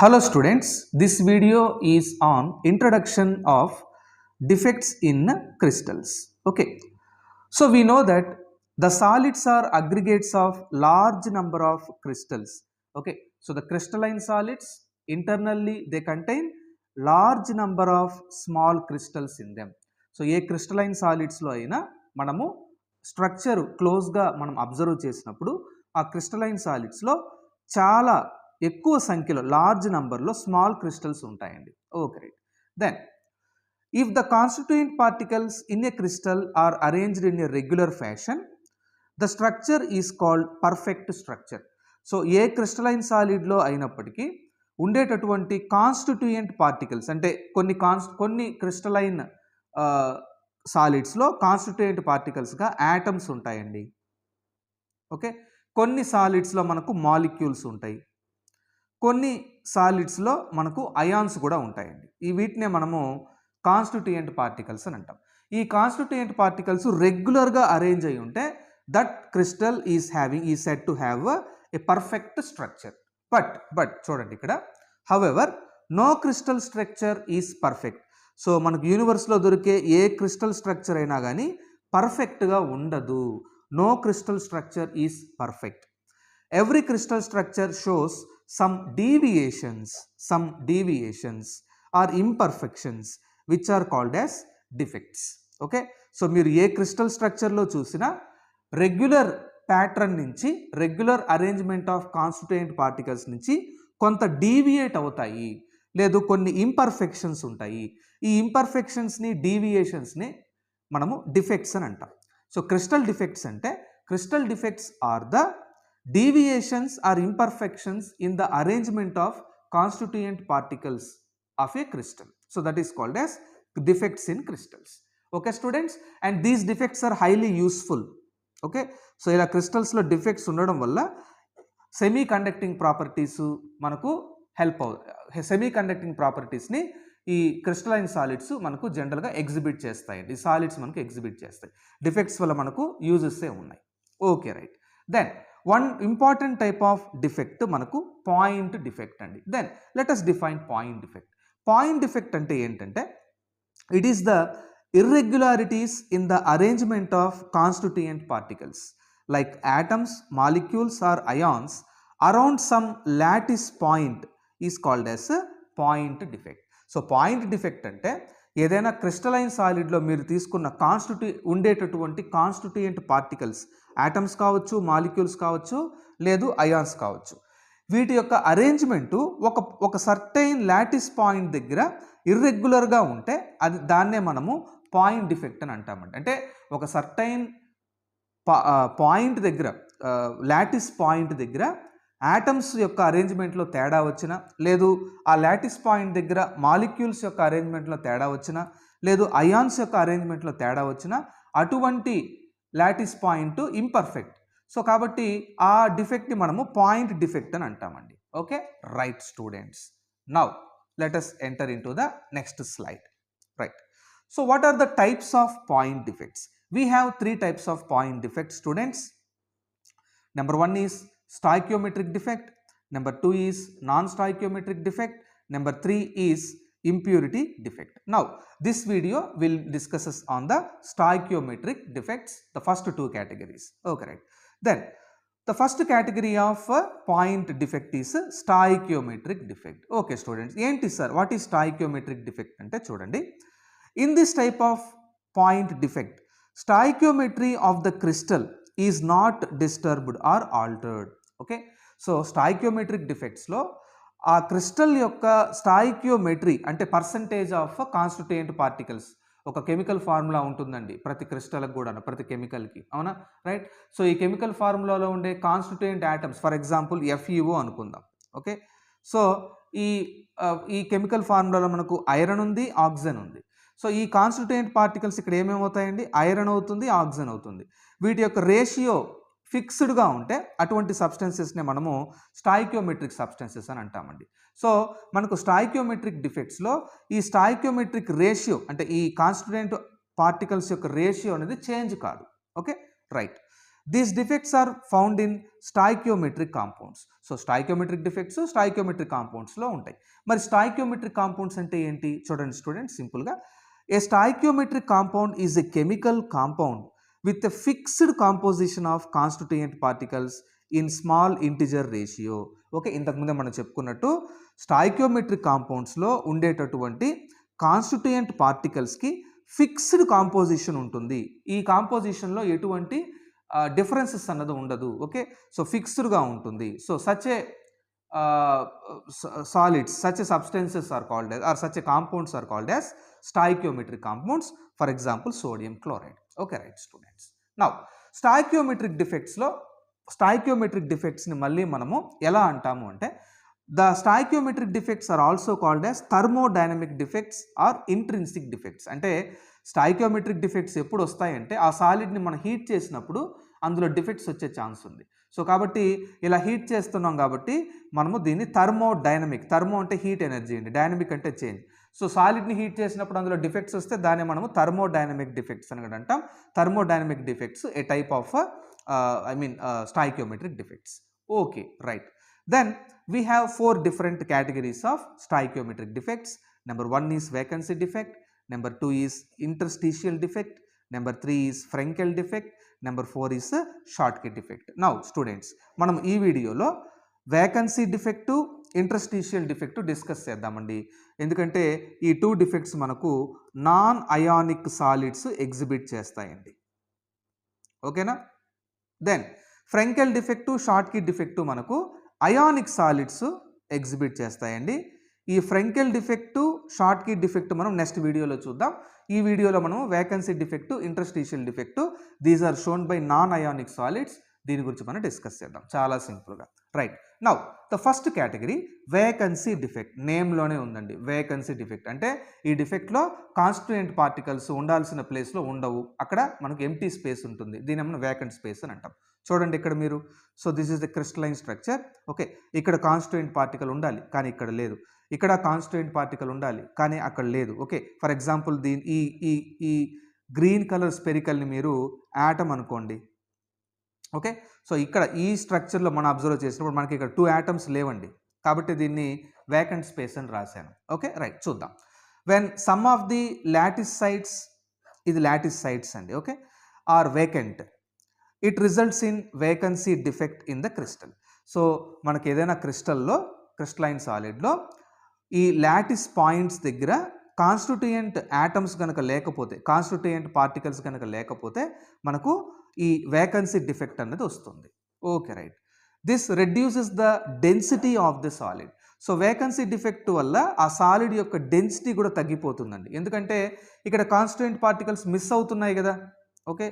Hello students, this video is on introduction of defects in crystals. Okay, so we know that the solids are aggregates of large number of crystals. Okay, so the crystalline solids internally they contain large number of small crystals in them. So A crystalline solids లో అయినా మనము structure క్లోజ్గా మనం observe చేసినప్పుడు ఆ crystalline సాలిడ్స్లో చాలా ఎక్కువ సంఖ్యలో లార్జ్ నంబర్లో స్మాల్ క్రిస్టల్స్ ఉంటాయండి. Okay right. Then if the constituent particles in a crystal are arranged in a regular fashion the structure is called perfect structure. So a crystalline సాలిడ్లో అయినప్పటికీ ఉండేటటువంటి కాన్స్టిట్యూయెంట్ పార్టికల్స్ అంటే కొన్ని క్రిస్టలైన్ సాలిడ్స్లో constituent పార్టికల్స్గా atoms ఉంటాయండి. Okay, కొన్ని సాలిడ్స్లో మనకు మాలిక్యూల్స్ ఉంటాయి, కొన్ని సాలిడ్స్లో మనకు అయాన్స్ కూడా ఉంటాయండి. ఈ వీటినే మనము కాన్స్టిట్యూయెంట్ పార్టికల్స్ అని అంటాం. ఈ కాన్స్టిట్యూయెంట్ పార్టికల్స్ రెగ్యులర్గా అరేంజ్ అయి ఉంటే that crystal is said to have a perfect structure. But చూడండి ఇక్కడ, however no crystal structure is perfect. So మనకు యూనివర్స్లో దొరికే ఏ క్రిస్టల్ స్ట్రక్చర్ అయినా కానీ పర్ఫెక్ట్గా ఉండదు. No crystal structure is perfect. Every crystal structure shows some deviations or imperfections which are called as defects. Okay, so మీరు ఏ క్రిస్టల్ స్ట్రక్చర్లో చూసినా రెగ్యులర్ ప్యాటర్న్ నుంచి, regular arrangement of constituent particles నుంచి కొంత డీవియేట్ అవుతాయి, లేదు కొన్ని ఇంపర్ఫెక్షన్స్ ఉంటాయి. ఈ ఇంపర్ఫెక్షన్స్ని, డీవియేషన్స్ని మనము డిఫెక్ట్స్ అని అంటాం. సో క్రిస్టల్ డిఫెక్ట్స్ అంటే, crystal defects are the deviations or imperfections in the arrangement of constituent particles of a crystal. So that is called as defects in crystals. Okay students, and these defects are highly useful. Okay, so ila crystals lo defects undadam valla semi conducting properties manaku help avutayi. Semi conducting properties ni ఈ crystalline solids మనకు జనరల్గా exhibit చేస్తాయండి. ఈ solids మనకు exhibit చేస్తాయి. Defects వల్ల మనకు యూజెస్సే ఉన్నాయి. Okay right. Then one important type of defect మనకు పాయింట్ డిఫెక్ట్ అండి. Then let us define point defect. Point defect అంటే ఏంటంటే, it is the irregularities in the arrangement of constituent particles like atoms, molecules or ions around some lattice point is called as point defect. So point defect అంటే ఏదైనా crystalline సాలిడ్లో మీరు తీసుకున్న ఉండేటటువంటి constituent particles, atoms కావచ్చు, molecules కావచ్చు, లేదు ions కావచ్చు, వీటి యొక్క అరేంజ్మెంటు ఒక సర్టైన్ లాటిస్ పాయింట్ దగ్గర ఇర్రెగ్యులర్గా ఉంటే దాన్నే మనము పాయింట్ డిఫెక్ట్ అని అంటామండి. అంటే ఒక సర్టైన్ పాయింట్ దగ్గర, లాటిస్ పాయింట్ దగ్గర యాటమ్స్ యొక్క అరేంజ్మెంట్లో తేడా వచ్చినా, లేదు ఆ లాటిస్ పాయింట్ దగ్గర మాలిక్యూల్స్ యొక్క అరేంజ్మెంట్లో తేడా వచ్చినా, లేదు అయాన్స్ యొక్క అరేంజ్మెంట్లో తేడా వచ్చినా అటువంటి లాటిస్ పాయింట్ ఇంపర్ఫెక్ట్. సో కాబట్టి ఆ డిఫెక్ట్ని మనము పాయింట్ డిఫెక్ట్ అని అంటామండి. Okay right students, now let us enter in to the next slide. Right. So what are the types of point defects? We have 3 types of point defects students. Number 1 is stoichiometric defect, number 2 is non-stoichiometric defect, number 3 is impurity defect. Now this video will discuss us on the stoichiometric defects, the first 2 categories. Okay right. Then the first category of point defect is stoichiometric defect. Okay students, enti sir what is stoichiometric defect ante chudandi, in this type of point defect stoichiometry of the crystal is not disturbed or altered. Okay, so stoichiometric డిఫెక్ట్స్లో ఆ crystal యొక్క stoichiometry అంటే percentage of constituent particles, ఒక chemical formula ఉంటుందండి ప్రతి క్రిస్టల్కి కూడా, ప్రతి కెమికల్కి, అవునా రైట్. సో ఈ కెమికల్ ఫార్ములాలో ఉండే constituent atoms, for example FeO అనుకుందాం. ఓకే, సో ఈ కెమికల్ ఫార్ములాలో మనకు ఐరన్ ఉంది, ఆక్సిజన్ ఉంది. సో ఈ కాన్స్టిట్యూయెంట్ పార్టికల్స్ ఇక్కడ ఏమేమవుతాయండి, ఐరన్ అవుతుంది, ఆక్సిజన్ అవుతుంది. వీటి యొక్క రేషియో ఫిక్స్డ్గా ఉంటే అటువంటి సబ్స్టెన్సెస్నే మనము స్టాయికియోమెట్రిక్ సబ్స్టెన్సెస్ అని అంటామండి. సో మనకు స్టాయికియోమెట్రిక్ డిఫెక్ట్స్లో ఈ స్టాయికియోమెట్రిక్ రేషియో అంటే ఈ కాన్స్టిట్యూయెంట్ పార్టికల్స్ యొక్క రేషియో అనేది చేంజ్ కాదు. Okay right. These defects are found in stoichiometric compounds. So stoichiometric defects stoichiometric కాంపౌండ్స్లో ఉంటాయి. మరి స్టాయికియోమెట్రిక్ కాంపౌండ్స్ అంటే ఏంటి చూడండి స్టూడెంట్స్, సింపుల్గా a stoichiometric compound is a chemical compound with a fixed composition of constituent particles in small integer ratio. Okay, ఇంతకుముందే మనం చెప్పుకున్నట్టు స్టాయికియోమెట్రిక్ కాంపౌండ్స్లో ఉండేటటువంటి కాన్స్టిట్యూయెంట్ పార్టికల్స్కి ఫిక్స్డ్ కాంపోజిషన్ ఉంటుంది. ఈ కాంపోజిషన్లో ఎటువంటి డిఫరెన్సెస్ అన్నది ఉండదు. ఓకే, సో ఫిక్స్డ్గా ఉంటుంది. So such a solids, such substances are called as, or such compounds are called as stoichiometric compounds. For example, sodium chloride. Okay, right students. Now stoichiometric defects lo stoichiometric defects ni malli manamu ela antamu ante the stoichiometric defects are also called as thermodynamic defects or intrinsic defects. అంటే stoichiometric defects ఎప్పుడు వస్తాయంటే ఆ సాలిడ్ని మనం heat చేసినప్పుడు అందులో defects వచ్చే chance ఉంది. So కాబట్టి ఇలా హీట్ చేస్తున్నాం కాబట్టి మనము దీన్ని థర్మోడైనమిక్, థర్మో అంటే హీట్ ఎనర్జీ అండి, డైనమిక్ అంటే చేంజ్. సో సాలిడ్ని హీట్ చేసినప్పుడు అందులో డిఫెక్ట్స్ వస్తే దాన్ని మనము థర్మోడైనమిక్ డిఫెక్ట్స్ అని కూడా అంటాం. Thermodynamic defects A type of stoichiometric defects. Okay, right. Then we have 4 different categories of stoichiometric defects. Number 1 is vacancy defect, number 2 is interstitial defect, number 3 is Frenkel defect, number 4 is Schottky defect. Now students, మనం ఈ వీడియోలో vacancy defect, interstitial defect discuss చేద్దామండి. ఎందుకంటే ఈ 2 defects మనకు non ionic solids exhibit చేస్తాయండి. ఓకేనా? Then Frenkel defect, Schottky defect మనకు అయానిక్ సాలిడ్స్ ఎగ్జిబిట్ చేస్తాయండి. ఈ ఫ్రెంకెల్ డిఫెక్టు, షాట్కీ డిఫెక్ట్ మనం నెక్స్ట్ వీడియోలో చూద్దాం. ఈ వీడియోలో మనం vacancy defect, interstitial defect, these are shown by non ionic solids, దీని గురించి మనం డిస్కస్ చేద్దాం చాలా సింపుల్గా. Right, now the first category vacancy defect. నేమ్లోనే ఉందండి వేకెన్సీ డిఫెక్ట్ అంటే ఈ డిఫెక్ట్లో కాన్స్టిట్యూయెంట్ పార్టికల్స్ ఉండాల్సిన ప్లేస్లో ఉండవు, అక్కడ మనకు ఎంటీ స్పేస్ ఉంటుంది, దీని మనం వేకెంట్ స్పేస్ అని అంటాం. చూడండి ఇక్కడ మీరు, so this is the crystalline structure. Okay, ఇక్కడ కాన్స్టిట్యూయెంట్ పార్టికల్ ఉండాలి కానీ ఇక్కడ లేదు, ఇక్కడ కాన్స్టిట్యూయెంట్ పార్టికల్ ఉండాలి కానీ అక్కడ లేదు. ఓకే, ఫర్ ఎగ్జాంపుల్ దీని ఈ ఈ ఈ గ్రీన్ కలర్ స్పెరికల్ని మీరు యాటమ్ అనుకోండి. ఓకే, సో ఇక్కడ ఈ స్ట్రక్చర్లో మనం అబ్జర్వ్ చేసినప్పుడు మనకి ఇక్కడ 2 యాటమ్స్ లేవండి, కాబట్టి దీన్ని వేకెంట్ స్పేస్ అని రాశాను. ఓకే, రైట్, చూద్దాం. When some of the lattice sites, ఇది లాటిస్ సైట్స్ అండి, okay, are vacant, it results in vacancy defect in the crystal. So మనకి ఏదైనా క్రిస్టల్లో, క్రిస్టలైన్ సాలిడ్లో ఈ లాటిస్ పాయింట్స్ దగ్గర కాన్స్టిట్యూయెంట్ యాటమ్స్ కనుక లేకపోతే, కాన్స్టిట్యూయెంట్ పార్టికల్స్ కనుక లేకపోతే మనకు ఈ వేకెన్సీ డిఫెక్ట్ అన్నది వస్తుంది. Okay, right, this reduces the density of the solid. So vacancy defect వల్ల ఆ సాలిడ్ యొక్క డెన్సిటీ కూడా తగ్గిపోతుందండి, ఎందుకంటే ఇక్కడ కాన్స్టిట్యూయెంట్ పార్టికల్స్ మిస్ అవుతున్నాయి కదా. ఓకే,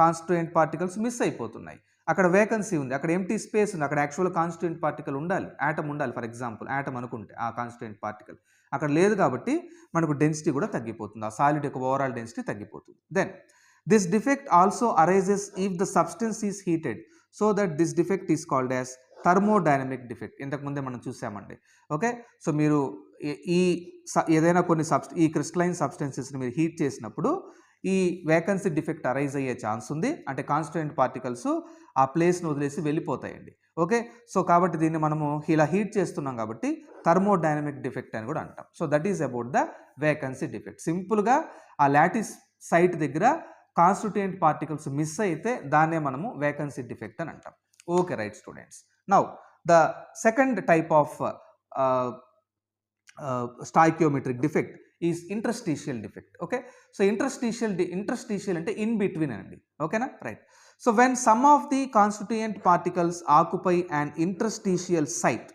కాన్స్టిట్యూయెంట్ పార్టికల్స్ మిస్ అయిపోతున్నాయి, అక్కడ వేకెన్సీ ఉంది, అక్కడ ఎంటీ స్పేస్ ఉంది, అక్కడ యాక్చువల్ కాన్స్టిట్యూయెంట్ పార్టికల్ ఉండాలి, యాటమ్ ఉండాలి. ఫర్ ఎగ్జాంపుల్ యాటమ్ అనుకుంటే ఆ కాన్స్టిట్యూయెంట్ పార్టికల్ అక్కడ లేదు కాబట్టి మనకు డెన్సిటీ కూడా తగ్గిపోతుంది, ఆ సాలిడ్ యొక్క ఓవరాల్ డెన్సిటీ తగ్గిపోతుంది. Then this defect also arises if the substance is heated, so that this defect is called as thermodynamic defect. ఇంతకుముందే మనం చూసామండి. ఓకే, సో మీరు ఈ ఏదైనా కొన్ని ఈ క్రిస్టలైన్ సబ్స్టెన్సెస్ని మీరు హీట్ చేసినప్పుడు ఈ వేకెన్సీ డిఫెక్ట్ అరైజ్ అయ్యే ఛాన్స్ ఉంది, అంటే కాన్స్టిట్యూయెంట్ పార్టికల్స్ ఆ ప్లేస్ను వదిలేసి వెళ్ళిపోతాయండి. ఓకే, సో కాబట్టి దీన్ని మనము ఇలా హీట్ చేస్తున్నాం కాబట్టి థర్మోడైనమిక్ డిఫెక్ట్ అని కూడా అంటాం. So that is about the vacancy defect. సింపుల్గా ఆ లాటిస్ సైట్ దగ్గర కాన్స్టిట్యూయెంట్ పార్టికల్స్ మిస్ అయితే దాన్నే మనము వేకెన్సీ డిఫెక్ట్ అని అంటాం. Okay, right students, now the second type of stoichiometric defect is interstitial defect. Okay, so interstitial అంటే in between అండి. ఓకేనా, right. So when some of the constituent particles occupy an interstitial site,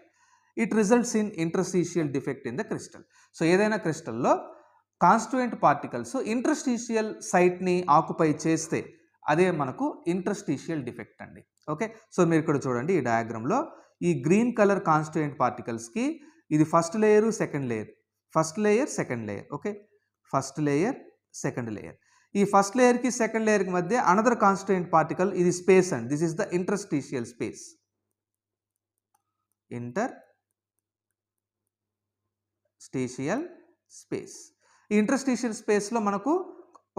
it results in interstitial defect in the crystal. So ఏదైనా క్రిస్టల్లో constituent particles interstitial సైట్ని occupy చేస్తే అదే మనకు interstitial defect అండి. Okay, so మీరు ఇక్కడ చూడండి ఈ డయాగ్రామ్లో ఈ గ్రీన్ కలర్ కాన్స్టిట్యూయెంట్ పార్టికల్స్కి ఇది first layer, second layer, first layer, second layer. Okay, first layer, second layer. ఈ ఫస్ట్ లేయర్కి సెకండ్ లేయర్కి మధ్య అనదర్ కాన్స్టిట్యూయెంట్ పార్టికల్, ఇది స్పేస్ అండి, this is the interstitial space, interstitial space. ఈ ఇంటర్స్టిషియల్ స్పేస్లో మనకు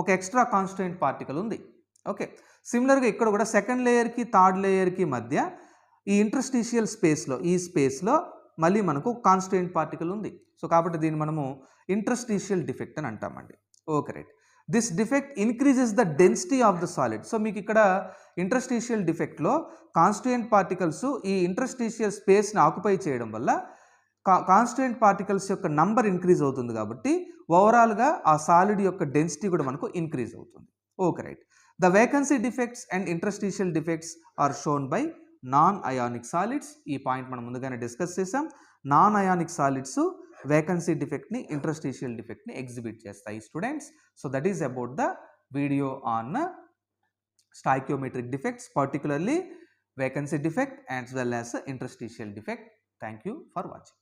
ఒక ఎక్స్ట్రా కాన్స్టిట్యూయెంట్ పార్టికల్ ఉంది, ఓకే, సిమిలర్గా ఇక్కడ కూడా సెకండ్ లేయర్కి థర్డ్ లేయర్కి మధ్య ఈ ఇంటర్స్టిషియల్ స్పేస్లో, ఈ స్పేస్లో మళ్ళీ మనకు కాన్స్టిట్యూయెంట్ పార్టికల్ ఉంది. సో కాబట్టి దీన్ని మనము ఇంటర్స్టిషియల్ డిఫెక్ట్ అని అంటామండి. Okay right. This defect increases the density of the solid. So మీకు ఇక్కడ ఇంటర్స్టిషియల్ డిఫెక్ట్లో కాన్స్టిట్యూయెంట్ పార్టికల్స్ ఈ ఇంటర్స్టిషియల్ స్పేస్ని ఆక్యుపై చేయడం వల్ల కాన్స్టిట్యూయెంట్ పార్టికల్స్ యొక్క నంబర్ ఇంక్రీజ్ అవుతుంది కాబట్టి ఓవరాల్గా ఆ సాలిడ్ యొక్క డెన్సిటీ కూడా మనకు ఇంక్రీజ్ అవుతుంది. Okay right. The vacancy defects and interstitial defects are shown by non ionic solids. ఈ పాయింట్ మనం ముందుగానే డిస్కస్ చేసాం. నాన్ అయానిక్ సాలిడ్స్ వేకెన్సీ డిఫెక్ట్ని, ఇంటర్స్టిషియల్ డిఫెక్ట్ని ఎగ్జిబిట్ చేస్తాయి students. So that is about the video on stoichiometric defects, particularly vacancy defect as well as interstitial defect. Thank you for watching.